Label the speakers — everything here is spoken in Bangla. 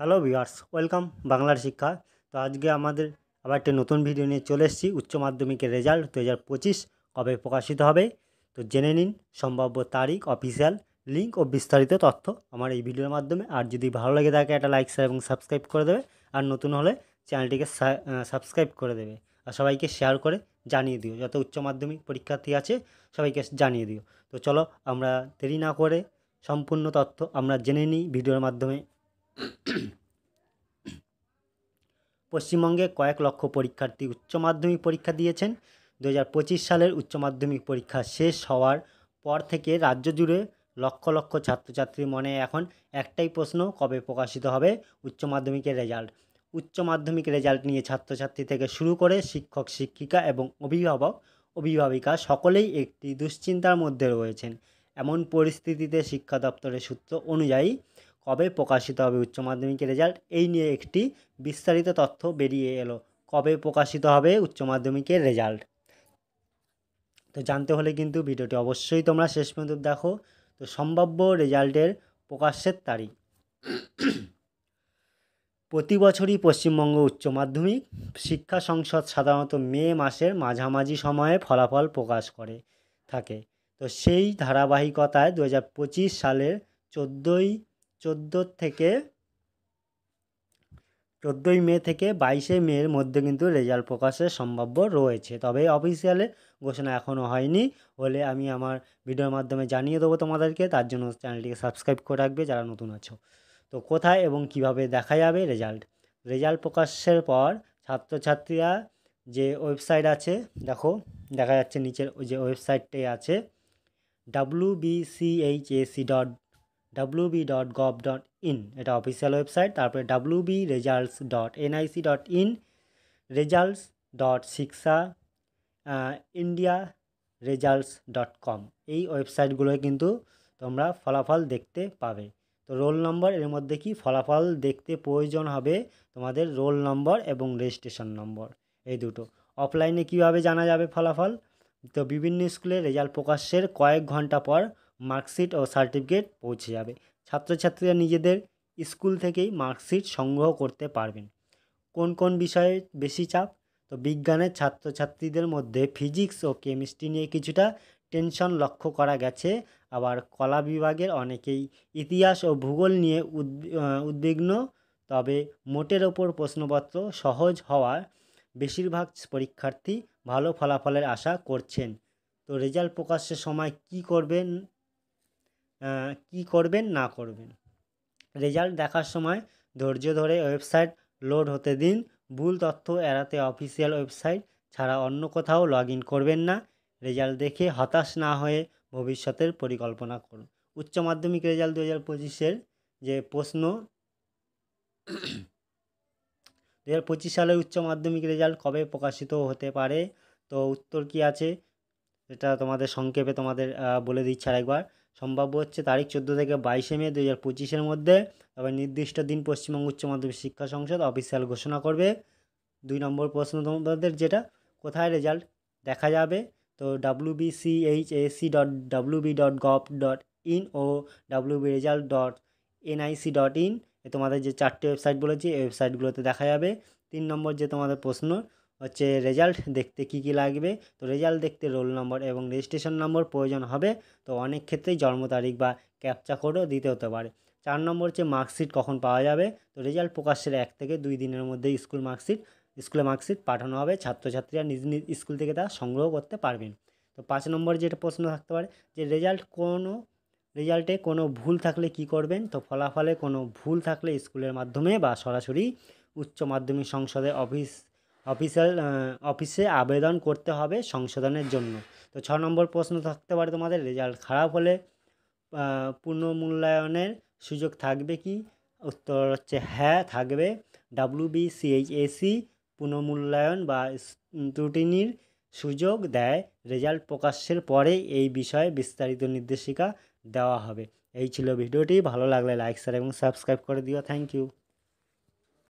Speaker 1: হ্যালো ভিউয়ার্স, ওয়েলকাম বাংলার শিক্ষা। তো আজকে আমাদের আবার একটা নতুন ভিডিও নিয়ে চলে এসেছি। উচ্চ মাধ্যমিকের রেজাল্ট 2025 কবে প্রকাশিত হবে তো জেনে নিন সম্ভাব্য তারিখ, অফিসিয়াল লিঙ্ক ও বিস্তারিত তথ্য আমার এই ভিডিওর মাধ্যমে। আর যদি ভালো লেগে থাকে একটা লাইক, শেয়ার এবং সাবস্ক্রাইব করে দেবে। আর নতুন হলে চ্যানেলটিকে সাবস্ক্রাইব করে দেবে আর সবাইকে শেয়ার করে জানিয়ে দিও, যত উচ্চ মাধ্যমিক পরীক্ষার্থী আছে সবাইকে জানিয়ে দিও। তো চলো আমরা দেরি না করে সম্পূর্ণ তথ্য আমরা জেনে নিই ভিডিওর মাধ্যমে। পশ্চিমবঙ্গে কয়েক লক্ষ পরীক্ষার্থী উচ্চ মাধ্যমিক পরীক্ষা দিয়েছেন। 2025 সালের উচ্চ মাধ্যমিক পরীক্ষা শেষ হওয়ার পর থেকে রাজ্য জুড়ে লক্ষ লক্ষ ছাত্রছাত্রীর মনে এখন একটাই প্রশ্ন, কবে প্রকাশিত হবে উচ্চ মাধ্যমিকের রেজাল্ট। উচ্চ মাধ্যমিক রেজাল্ট নিয়ে ছাত্রছাত্রী থেকে শুরু করে শিক্ষক, শিক্ষিকা এবং অভিভাবক, অভিভাবিকা সকলেই একটি দুশ্চিন্তার মধ্যে রয়েছেন। এমন পরিস্থিতিতে শিক্ষা দপ্তরের সূত্র অনুযায়ী কবে প্রকাশিত হবে উচ্চ মাধ্যমিকের রেজাল্ট, এই নিয়ে একটি বিস্তারিত তথ্য বেরিয়ে এলো। কবে প্রকাশিত হবে উচ্চ মাধ্যমিকের রেজাল্ট, তো জানতে হলে কিন্তু ভিডিওটি অবশ্যই তোমরা শেষ পর্যন্ত দেখো। তো সম্ভাব্য রেজাল্টের প্রকাশের তারিখ। প্রতি বছরই পশ্চিমবঙ্গ উচ্চ মাধ্যমিক শিক্ষা সংসদ সাধারণত মে মাসের মাঝামাঝি সময়ে ফলাফল প্রকাশ করে থাকে। তো সেই ধারাবাহিকতায় 2025 সালের 14ই মে থেকে 22শে মের মধ্যে কিন্তু রেজাল্ট প্রকাশের সম্ভাব্য রয়েছে। তবে অফিসিয়ালে ঘোষণা এখনও হয়নি, হলে আমি আমার ভিডিওর মাধ্যমে জানিয়ে দেবো তোমাদেরকে। তার জন্য চ্যানেলটিকে সাবস্ক্রাইব করে রাখবে যারা নতুন আছো। তো কোথায় এবং কিভাবে দেখা যাবে রেজাল্ট? রেজাল্ট প্রকাশের পর ছাত্রছাত্রীরা যে ওয়েবসাইট আছে, দেখো দেখা যাচ্ছে নিচের ওই যে ওয়েবসাইটটাই আছে wbchc.wb.gov.in, এটা অফিসিয়াল ওয়েবসাইট। তারপরে wbresults.nic.in, results.shiksha, india results.com, এই ওয়েবসাইটগুলোয় কিন্তু তোমরা ফলাফল দেখতে পাবে। তো রোল নম্বর, এর মধ্যে কি ফলাফল দেখতে প্রয়োজন হবে তোমাদের রোল নম্বর এবং রেজিস্ট্রেশন নম্বর, এই দুটো। অফলাইনে কিভাবে জানা যাবে ফলাফল? তো বিভিন্ন স্কুলে রেজাল্ট প্রকাশের কয়েক ঘন্টা পর মার্কশিট ও সার্টিফিকেট পৌঁছে যাবে। ছাত্রছাত্রীরা নিজেদের স্কুল থেকেই মার্কশিট সংগ্রহ করতে পারবেন। কোন কোন বিষয়ে বেশি চাপ? তো বিজ্ঞানের ছাত্রছাত্রীদের মধ্যে ফিজিক্স ও কেমিস্ট্রি নিয়ে কিছুটা টেনশন লক্ষ্য করা গেছে। আবার কলা বিভাগের অনেকেই ইতিহাস ও ভূগোল নিয়ে উদ্বিগ্ন। তবে মোটের ওপর প্রশ্নপত্র সহজ হওয়ার বেশিরভাগ পরীক্ষার্থী ভালো ফলাফলের আশা করছেন। তো রেজাল্ট প্রকাশের সময় কি করবেন না করবেন? রেজাল্ট দেখার সময় ধৈর্য ধরে ওয়েবসাইট লোড হতে দিন। ভুল তথ্য এড়াতে অফিসিয়াল ওয়েবসাইট ছাড়া অন্য কোথাও লগ ইন করবেন না। রেজাল্ট দেখে হতাশ না হয়ে ভবিষ্যতের পরিকল্পনা করুন। উচ্চ মাধ্যমিক রেজাল্ট 2025-এর যে প্রশ্ন, 2025 সালের উচ্চ মাধ্যমিক রেজাল্ট কবে প্রকাশিত হতে পারে? তো উত্তর কি আছে এটা তোমাদের সংক্ষেপে তোমাদের বলে দিচ্ছি আরেকবার। সম্ভাব্য হচ্ছে তারিখ 14 থেকে 22শে মে 2025-এর মধ্যে। তবে নির্দিষ্ট দিন পশ্চিমবঙ্গ উচ্চ মাধ্যমিক শিক্ষা সংসদ অফিসিয়াল ঘোষণা করবে। 2 নম্বর প্রশ্ন তোমাদের যেটা, কোথায় রেজাল্ট দেখা যাবে? তো wbchc.wb.gov.in ও wbresult.nic.in, তোমাদের যে 4টে ওয়েবসাইট বলেছি এই ওয়েবসাইটগুলোতে দেখা যাবে। 3 নম্বর যে তোমাদের প্রশ্ন হচ্ছে রেজাল্ট দেখতে কি কি লাগবে? তো রেজাল্ট দেখতে রোল নম্বর এবং রেজিস্ট্রেশন নম্বর প্রয়োজন হবে। তো অনেক ক্ষেত্রেই জন্ম তারিখ বা ক্যাপচা কোডও দিতে হতে পারে। 4 নম্বর হচ্ছে মার্কশিট কখন পাওয়া যাবে? তো রেজাল্ট প্রকাশের 1 থেকে 2 দিনের মধ্যে স্কুলে মার্কশিট পাঠানো হবে। ছাত্রছাত্রীরা নিজ নিজ স্কুল থেকে তা সংগ্রহ করতে পারবেন। তো 5 নম্বর যেটা প্রশ্ন থাকতে পারে যে রেজাল্টে কোনো ভুল থাকলে কি করবেন? তো ফলাফলে কোনো ভুল থাকলে স্কুলের মাধ্যমে বা সরাসরি উচ্চ মাধ্যমিক সংসদের অফিসে আবেদন করতে হবে সংশোধনের জন্য। তো 6 নম্বর প্রশ্ন থাকতে পারে তোমাদের, রেজাল্ট খারাপ হলে পুনর্মূল্যায়নের সুযোগ থাকবে কি? উত্তর হচ্ছে হ্যাঁ থাকবে। WBCHAC পুনর্মূল্যায়ন বা ত্রুটির সুযোগ দেয়। রেজাল্ট প্রকাশের পরে এই বিষয়ে বিস্তারিত নির্দেশিকা দেওয়া হবে। এই ছিল ভিডিওটি। ভালো লাগলে লাইক, শেয়ার এবং সাবস্ক্রাইব করে দিও। Thank you.